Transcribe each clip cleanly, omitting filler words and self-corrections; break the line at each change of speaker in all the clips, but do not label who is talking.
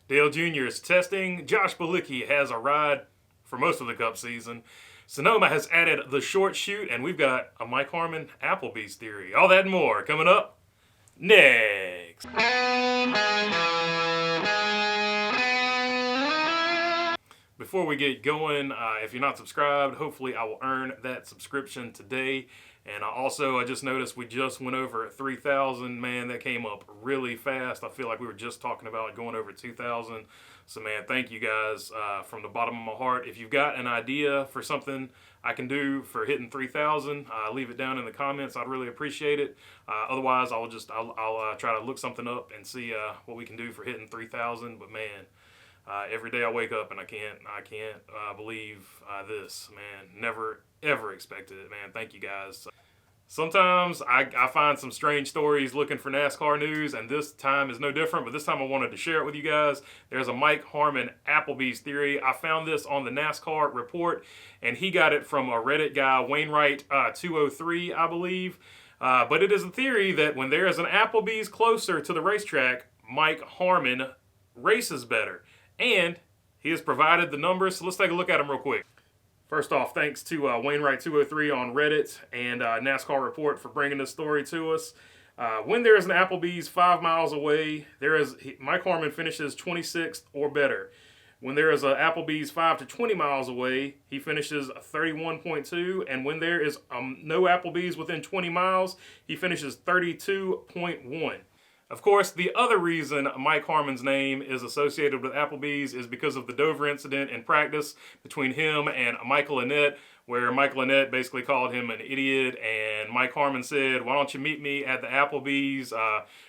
Dale Jr. is testing. Josh Bilicki has a ride for most of the Cup season. Sonoma has added the short chute, and we've got a Mike Harmon Applebees Theory. All that and more coming up next. Before we get going, if you're not subscribed, hopefully I will earn that subscription today. And also, I just noticed we just went over 3,000. Man, that came up really fast. I feel like we were just talking about going over 2,000. So, man, thank you guys from the bottom of my heart. If you've got an idea for something I can do for hitting 3,000, leave it down in the comments. I'd really appreciate it. Otherwise, I'll try to look something up and see what we can do for hitting 3,000. But man, every day I wake up and I can't believe this, man. Never ever expected it, man. Thank you guys. Sometimes I find some strange stories looking for NASCAR news, and this time is no different, but this time I wanted to share it with you guys. There's a Mike Harmon Applebees Theory. I found this on the NASCAR report, and he got it from a Reddit guy, Wainwright 203, I believe. But it is a theory that when there is an Applebee's closer to the racetrack, Mike Harmon races better. And he has provided the numbers, so let's take a look at them real quick. First off, thanks to Wainwright203 on Reddit and NASCAR Report for bringing this story to us. When there is an Applebee's 5 miles away, Mike Harmon finishes 26th or better. When there is an Applebee's 5 to 20 miles away, he finishes 31.2. And when there is no Applebee's within 20 miles, he finishes 32.1. Of course, the other reason Mike Harmon's name is associated with Applebee's is because of the Dover incident in practice between him and Michael Annett, where Michael Annett basically called him an idiot, and Mike Harmon said, "Why don't you meet me at the Applebee's,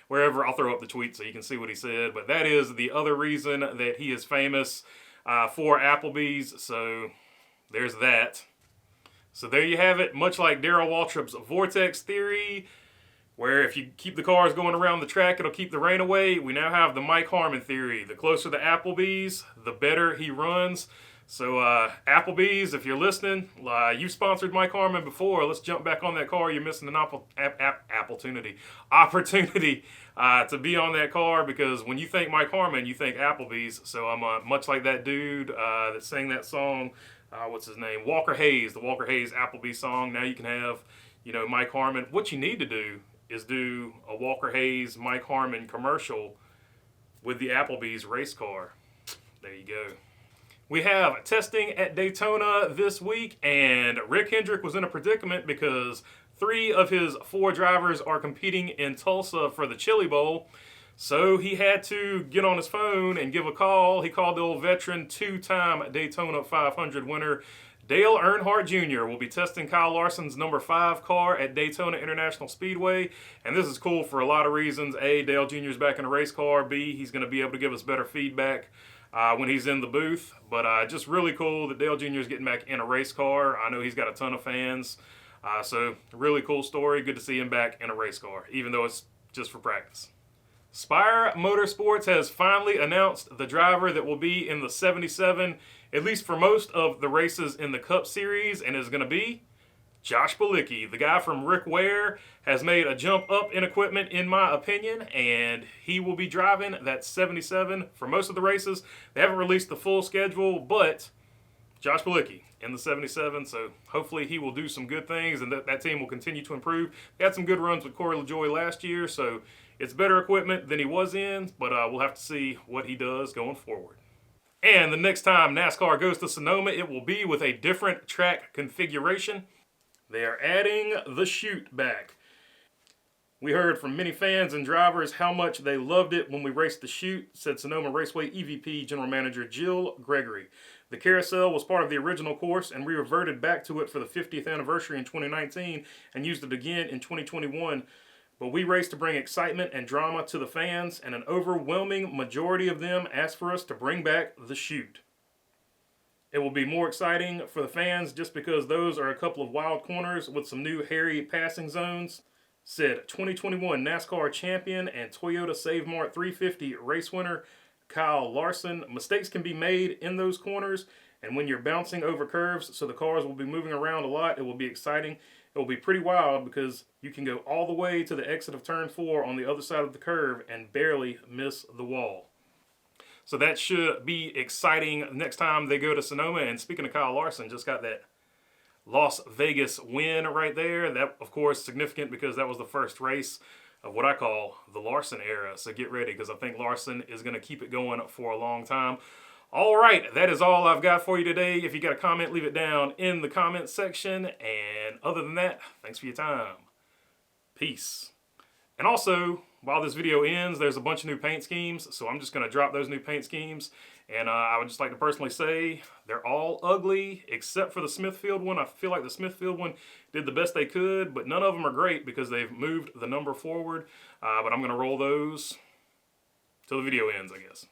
wherever." I'll throw up the tweet so you can see what he said. But that is the other reason that he is famous for Applebee's, so there's that. So there you have it, much like Darrell Waltrip's Vortex Theory, where if you keep the cars going around the track, it'll keep the rain away. We now have the Mike Harmon Theory. The closer the Applebee's, the better he runs. So Applebee's, if you're listening, you've sponsored Mike Harmon before. Let's jump back on that car. You're missing an opportunity to be on that car, because when you think Mike Harmon, you think Applebee's. So I'm much like that dude that sang that song. What's his name? Walker Hayes, the Walker Hayes Applebee's song. Now you can have, Mike Harmon. What you need to do is do a Walker Hayes, Mike Harmon commercial with the Applebee's race car. There you go. We have testing at Daytona this week, and Rick Hendrick was in a predicament because 3 of his 4 drivers are competing in Tulsa for the Chili Bowl. So he had to get on his phone and give a call. He called the old veteran, 2-time Daytona 500 winner, Dale Earnhardt Jr. will be testing Kyle Larson's number 5 car at Daytona International Speedway. And this is cool for a lot of reasons. A, Dale Jr. is back in a race car. B, he's going to be able to give us better feedback when he's in the booth. But just really cool that Dale Jr. is getting back in a race car. I know he's got a ton of fans. So really cool story. Good to see him back in a race car, even though it's just for practice. Spire Motorsports has finally announced the driver that will be in the 77, at least for most of the races in the Cup Series, and is going to be Josh Bilicki. The guy from Rick Ware has made a jump up in equipment, in my opinion, and he will be driving that 77 for most of the races. They haven't released the full schedule, but Josh Bilicki in the 77, so hopefully he will do some good things, and that team will continue to improve. They had some good runs with Corey LaJoie last year, so it's better equipment than he was in, but we'll have to see what he does going forward. And the next time NASCAR goes to Sonoma, it will be with a different track configuration. They are adding the chute back. We heard from many fans and drivers how much they loved it when we raced the chute, said Sonoma Raceway EVP General Manager Jill Gregory. The carousel was part of the original course, and we reverted back to it for the 50th anniversary in 2019 and used it again in 2021. But we raced to bring excitement and drama to the fans, and an overwhelming majority of them asked for us to bring back the chute. It will be more exciting for the fans just because those are a couple of wild corners with some new hairy passing zones, said 2021 NASCAR champion and Toyota Save Mart 350 race winner Kyle Larson. Mistakes can be made in those corners, and when you're bouncing over curves, so the cars will be moving around a lot, it will be exciting. It will be pretty wild because you can go all the way to the exit of turn 4 on the other side of the curve and barely miss the wall. So that should be exciting next time they go to Sonoma. And speaking of Kyle Larson, just got that Las Vegas win right there. That, of course, significant because that was the first race of what I call the Larson era. So get ready, because I think Larson is going to keep it going for a long time. All right, that is all I've got for you today. If you got a comment, leave it down in the comment section. And other than that, thanks for your time. Peace. And also, while this video ends, there's a bunch of new paint schemes, so I'm just going to drop those new paint schemes. And I would just like to personally say they're all ugly, except for the Smithfield one. I feel like the Smithfield one did the best they could, but none of them are great because they've moved the number forward. But I'm going to roll those till the video ends, I guess.